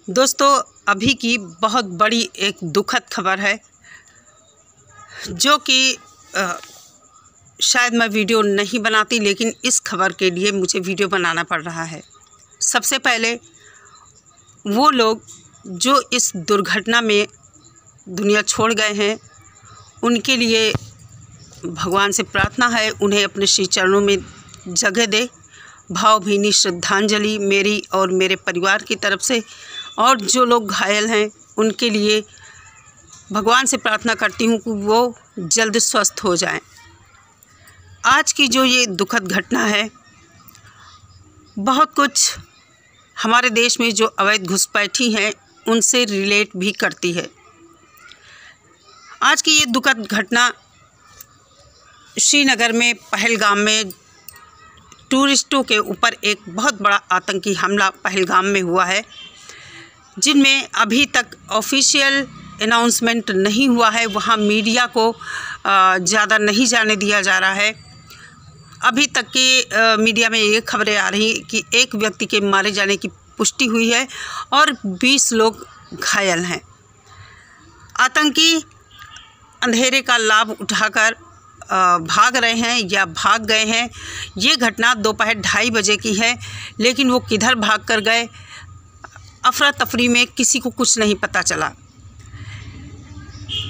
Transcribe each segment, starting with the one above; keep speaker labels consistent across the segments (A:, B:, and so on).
A: दोस्तों, अभी की बहुत बड़ी एक दुखद खबर है जो कि शायद मैं वीडियो नहीं बनाती, लेकिन इस खबर के लिए मुझे वीडियो बनाना पड़ रहा है। सबसे पहले वो लोग जो इस दुर्घटना में दुनिया छोड़ गए हैं, उनके लिए भगवान से प्रार्थना है उन्हें अपने श्री चरणों में जगह दे। भावभीनी श्रद्धांजलि मेरी और मेरे परिवार की तरफ से। और जो लोग घायल हैं उनके लिए भगवान से प्रार्थना करती हूँ कि वो जल्द स्वस्थ हो जाएं। आज की जो ये दुखद घटना है, बहुत कुछ हमारे देश में जो अवैध घुसपैठी हैं उनसे रिलेट भी करती है। आज की ये दुखद घटना श्रीनगर में पहलगाम में टूरिस्टों के ऊपर एक बहुत बड़ा आतंकी हमला पहलगाम में हुआ है, जिनमें अभी तक ऑफिशियल अनाउंसमेंट नहीं हुआ है। वहाँ मीडिया को ज़्यादा नहीं जाने दिया जा रहा है। अभी तक के मीडिया में ये खबरें आ रही कि एक व्यक्ति के मारे जाने की पुष्टि हुई है और 20 लोग घायल हैं। आतंकी अंधेरे का लाभ उठाकर भाग रहे हैं या भाग गए हैं। ये घटना दोपहर 2:30 बजे की है, लेकिन वो किधर भाग कर गए, अफरा तफरी में किसी को कुछ नहीं पता चला।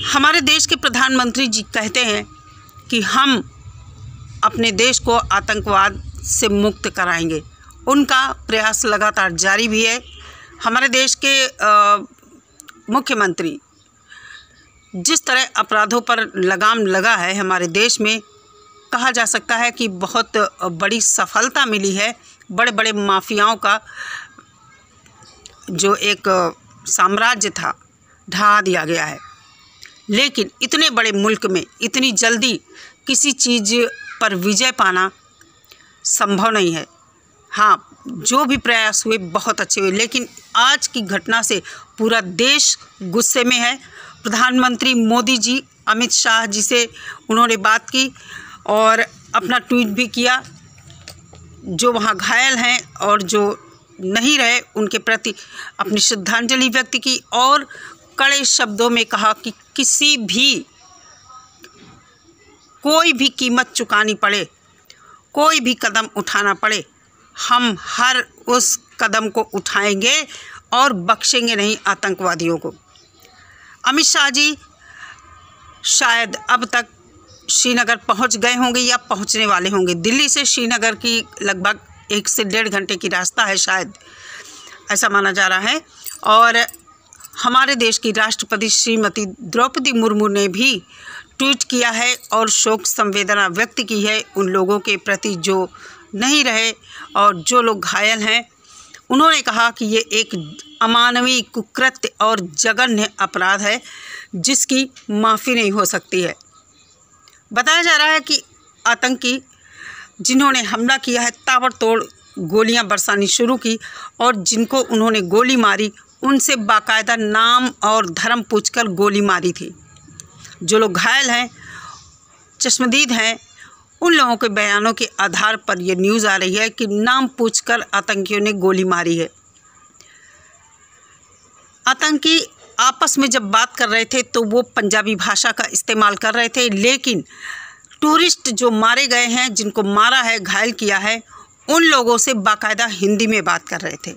A: हमारे देश के प्रधानमंत्री जी कहते हैं कि हम अपने देश को आतंकवाद से मुक्त कराएंगे। उनका प्रयास लगातार जारी भी है। हमारे देश के मुख्यमंत्री जिस तरह अपराधों पर लगाम लगा है हमारे देश में, कहा जा सकता है कि बहुत बड़ी सफलता मिली है। बड़े बड़े माफियाओं का जो एक साम्राज्य था ढहा दिया गया है। लेकिन इतने बड़े मुल्क में इतनी जल्दी किसी चीज़ पर विजय पाना संभव नहीं है। हाँ, जो भी प्रयास हुए बहुत अच्छे हुए, लेकिन आज की घटना से पूरा देश गुस्से में है। प्रधानमंत्री मोदी जी अमित शाह जी से उन्होंने बात की और अपना ट्वीट भी किया। जो वहाँ घायल हैं और जो नहीं रहे उनके प्रति अपनी श्रद्धांजलि व्यक्त की और कड़े शब्दों में कहा कि किसी भी कोई भी कीमत चुकानी पड़े, कोई भी कदम उठाना पड़े, हम हर उस कदम को उठाएंगे और बख्शेंगे नहीं आतंकवादियों को। अमित शाह जी शायद अब तक श्रीनगर पहुंच गए होंगे या पहुंचने वाले होंगे। दिल्ली से श्रीनगर की लगभग 1 से 1.5 घंटे की रास्ता है, शायद ऐसा माना जा रहा है। और हमारे देश की राष्ट्रपति श्रीमती द्रौपदी मुर्मू ने भी ट्वीट किया है और शोक संवेदना व्यक्त की है उन लोगों के प्रति जो नहीं रहे और जो लोग घायल हैं। उन्होंने कहा कि ये एक अमानवीय कुकृत्य और जघन्य अपराध है जिसकी माफ़ी नहीं हो सकती है। बताया जा रहा है कि आतंकी जिन्होंने हमला किया है ताबड़तोड़ गोलियां बरसानी शुरू की और जिनको उन्होंने गोली मारी उनसे बाकायदा नाम और धर्म पूछकर गोली मारी थी। जो लोग घायल हैं, चश्मदीद हैं, उन लोगों के बयानों के आधार पर यह न्यूज़ आ रही है कि नाम पूछकर आतंकियों ने गोली मारी है। आतंकी आपस में जब बात कर रहे थे तो वो पंजाबी भाषा का इस्तेमाल कर रहे थे, लेकिन टूरिस्ट जो मारे गए हैं, जिनको मारा है, घायल किया है, उन लोगों से बाकायदा हिंदी में बात कर रहे थे।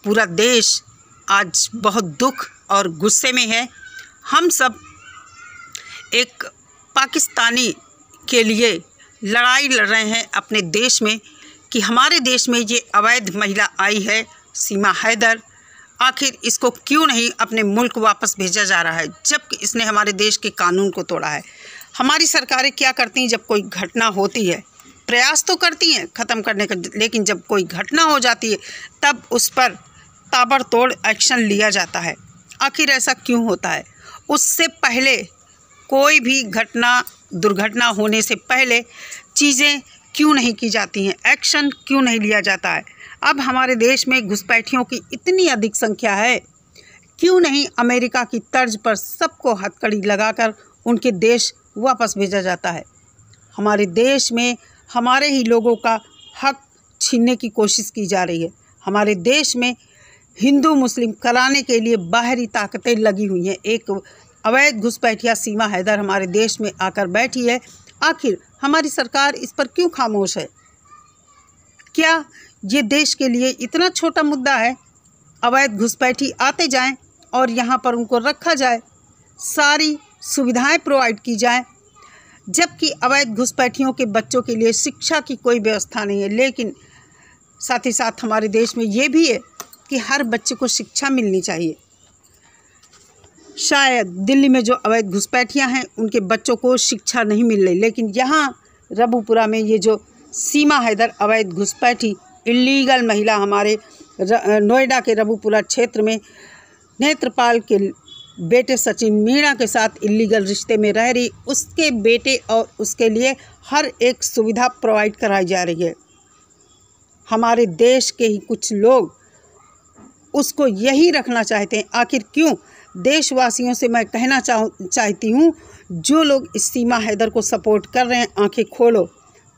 A: पूरा देश आज बहुत दुख और गुस्से में है। हम सब एक पाकिस्तानी के लिए लड़ाई लड़ रहे हैं अपने देश में कि हमारे देश में ये अवैध महिला आई है सीमा हैदर, आखिर इसको क्यों नहीं अपने मुल्क वापस भेजा जा रहा है, जबकि इसने हमारे देश के कानून को तोड़ा है। हमारी सरकारें क्या करती हैं, जब कोई घटना होती है प्रयास तो करती हैं ख़त्म करने का, लेकिन जब कोई घटना हो जाती है तब उस पर ताबड़तोड़ एक्शन लिया जाता है। आखिर ऐसा क्यों होता है? उससे पहले कोई भी दुर्घटना होने से पहले चीज़ें क्यों नहीं की जाती हैं, एक्शन क्यों नहीं लिया जाता है? अब हमारे देश में घुसपैठियों की इतनी अधिक संख्या है, क्यों नहीं अमेरिका की तर्ज पर सबको हथकड़ी लगाकर उनके देश वापस भेजा जाता है? हमारे देश में हमारे ही लोगों का हक छीनने की कोशिश की जा रही है। हमारे देश में हिंदू मुस्लिम कराने के लिए बाहरी ताकतें लगी हुई हैं। एक अवैध घुसपैठिया सीमा हैदर हमारे देश में आकर बैठी है। आखिर हमारी सरकार इस पर क्यों खामोश है? क्या ये देश के लिए इतना छोटा मुद्दा है? अवैध घुसपैठी आते जाएं और यहाँ पर उनको रखा जाए, सारी सुविधाएं प्रोवाइड की जाए, जबकि अवैध घुसपैठियों के बच्चों के लिए शिक्षा की कोई व्यवस्था नहीं है। लेकिन साथ ही साथ हमारे देश में ये भी है कि हर बच्चे को शिक्षा मिलनी चाहिए। शायद दिल्ली में जो अवैध घुसपैठियाँ हैं उनके बच्चों को शिक्षा नहीं मिल रही, लेकिन यहाँ रबुपुरा में ये जो सीमा हैदर अवैध घुसपैठी इल्लीगल महिला हमारे नोएडा के रबुपुरा क्षेत्र में नेत्रपाल के बेटे सचिन मीणा के साथ इल्लीगल रिश्ते में रह रही, उसके बेटे और उसके लिए हर एक सुविधा प्रोवाइड कराई जा रही है। हमारे देश के ही कुछ लोग उसको यही रखना चाहते हैं। आखिर क्यों? देशवासियों से मैं कहना चाहती हूँ, जो लोग इस सीमा हैदर को सपोर्ट कर रहे हैं, आंखें खोलो।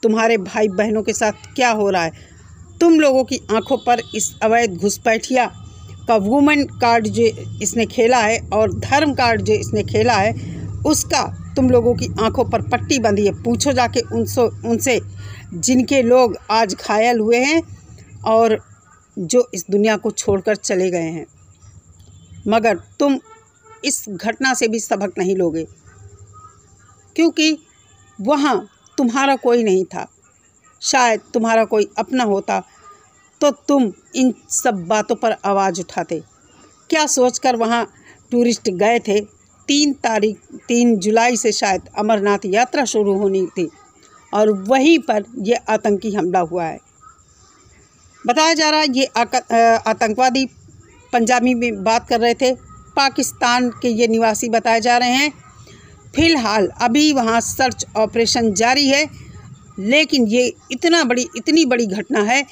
A: तुम्हारे भाई बहनों के साथ क्या हो रहा है? तुम लोगों की आंखों पर इस अवैध घुसपैठिया का वुमेन कार्ड जो इसने खेला है और धर्म कार्ड जो इसने खेला है, उसका तुम लोगों की आंखों पर पट्टी बंधी है। पूछो जाके उनसे जिनके लोग आज घायल हुए हैं और जो इस दुनिया को छोड़कर चले गए हैं। मगर तुम इस घटना से भी सबक नहीं लोगे, क्योंकि वहाँ तुम्हारा कोई नहीं था। शायद तुम्हारा कोई अपना होता तो तुम इन सब बातों पर आवाज़ उठाते। क्या सोचकर वहाँ टूरिस्ट गए थे? 3 जुलाई से शायद अमरनाथ यात्रा शुरू होनी थी और वहीं पर ये आतंकी हमला हुआ है। बताया जा रहा है ये आतंकवादी पंजाबी में बात कर रहे थे, पाकिस्तान के ये निवासी बताए जा रहे हैं। फ़िलहाल अभी वहाँ सर्च ऑपरेशन जारी है, लेकिन ये इतनी बड़ी घटना है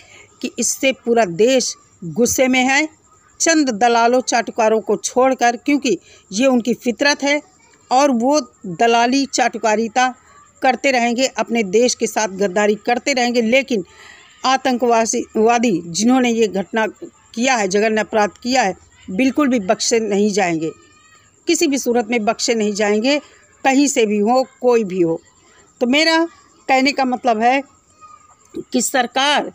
A: कि इससे पूरा देश गुस्से में है। चंद दलालों चाटुकारों को छोड़कर, क्योंकि ये उनकी फितरत है और वो दलाली चाटुकारिता करते रहेंगे, अपने देश के साथ गद्दारी करते रहेंगे। लेकिन आतंकवादी जिन्होंने ये घटना किया है, जघन्य अपराध किया है, बिल्कुल भी बख्शे नहीं जाएंगे, किसी भी सूरत में बख्शे नहीं जाएंगे, कहीं से भी हो, कोई भी हो। तो मेरा कहने का मतलब है कि सरकार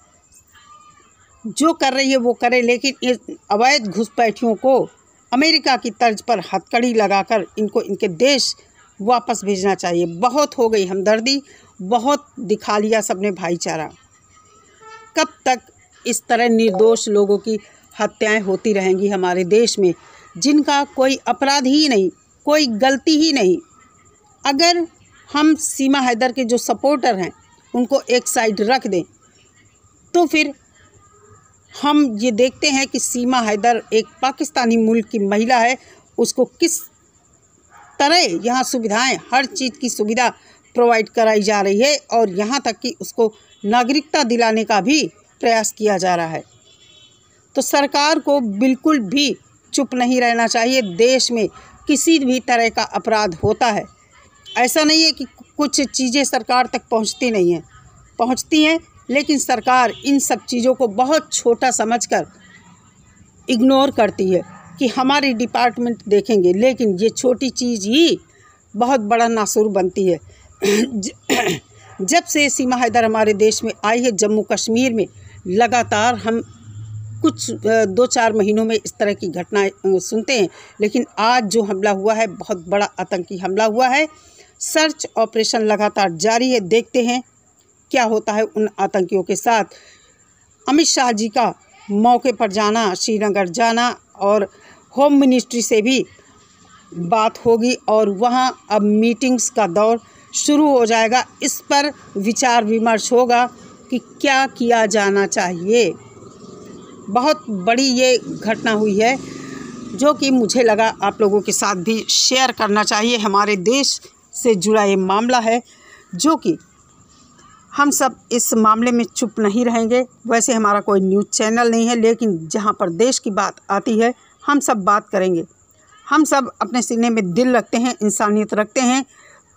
A: जो कर रही है वो करे, लेकिन इस अवैध घुसपैठियों को अमेरिका की तर्ज पर हथकड़ी लगाकर इनको इनके देश वापस भेजना चाहिए। बहुत हो गई हमदर्दी, बहुत दिखा लिया सबने भाईचारा। कब तक इस तरह निर्दोष लोगों की हत्याएं होती रहेंगी हमारे देश में, जिनका कोई अपराध ही नहीं, कोई गलती ही नहीं? अगर हम सीमा हैदर के जो सपोर्टर हैं उनको एक साइड रख दें, तो फिर हम ये देखते हैं कि सीमा हैदर एक पाकिस्तानी मुल्क की महिला है, उसको किस तरह यहाँ सुविधाएं, हर चीज़ की सुविधा प्रोवाइड कराई जा रही है और यहाँ तक कि उसको नागरिकता दिलाने का भी प्रयास किया जा रहा है। तो सरकार को बिल्कुल भी चुप नहीं रहना चाहिए। देश में किसी भी तरह का अपराध होता है, ऐसा नहीं है कि कुछ चीज़ें सरकार तक पहुंचती नहीं हैं, पहुंचती हैं, लेकिन सरकार इन सब चीज़ों को बहुत छोटा समझकर इग्नोर करती है कि हमारी डिपार्टमेंट देखेंगे, लेकिन ये छोटी चीज़ ही बहुत बड़ा नासूर बनती है। जब से सीमा हैदर हमारे देश में आई है, जम्मू कश्मीर में लगातार हम कुछ 2-4 महीनों में इस तरह की घटनाएं सुनते हैं, लेकिन आज जो हमला हुआ है बहुत बड़ा आतंकी हमला हुआ है। सर्च ऑपरेशन लगातार जारी है, देखते हैं क्या होता है उन आतंकियों के साथ। अमित शाह जी का मौके पर जाना, श्रीनगर जाना और होम मिनिस्ट्री से भी बात होगी और वहाँ अब मीटिंग्स का दौर शुरू हो जाएगा। इस पर विचार विमर्श होगा कि क्या किया जाना चाहिए। बहुत बड़ी ये घटना हुई है जो कि मुझे लगा आप लोगों के साथ भी शेयर करना चाहिए। हमारे देश से जुड़ा ये मामला है जो कि हम सब इस मामले में चुप नहीं रहेंगे। वैसे हमारा कोई न्यूज़ चैनल नहीं है, लेकिन जहाँ पर देश की बात आती है हम सब बात करेंगे। हम सब अपने सीने में दिल रखते हैं, इंसानियत रखते हैं।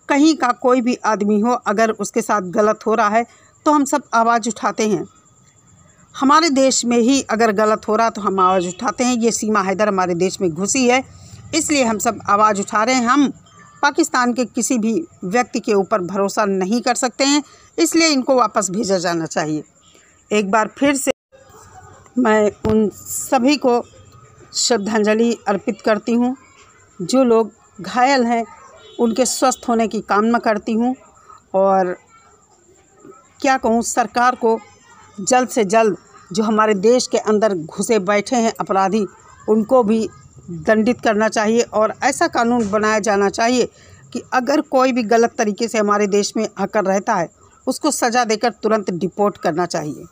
A: कहीं का कोई भी आदमी हो, अगर उसके साथ गलत हो रहा है तो हम सब आवाज़ उठाते हैं। हमारे देश में ही अगर गलत हो रहा तो हम आवाज़ उठाते हैं। ये सीमा हैदर हमारे देश में घुसी है, इसलिए हम सब आवाज़ उठा रहे हैं। हम पाकिस्तान के किसी भी व्यक्ति के ऊपर भरोसा नहीं कर सकते हैं, इसलिए इनको वापस भेजा जाना चाहिए। एक बार फिर से मैं उन सभी को श्रद्धांजलि अर्पित करती हूँ। जो लोग घायल हैं उनके स्वस्थ होने की कामना करती हूँ। और क्या कहूँ, सरकार को जल्द से जल्द जो हमारे देश के अंदर घुसे बैठे हैं अपराधी, उनको भी दंडित करना चाहिए। और ऐसा कानून बनाया जाना चाहिए कि अगर कोई भी गलत तरीके से हमारे देश में आकर रहता है, उसको सज़ा देकर तुरंत डिपोर्ट करना चाहिए।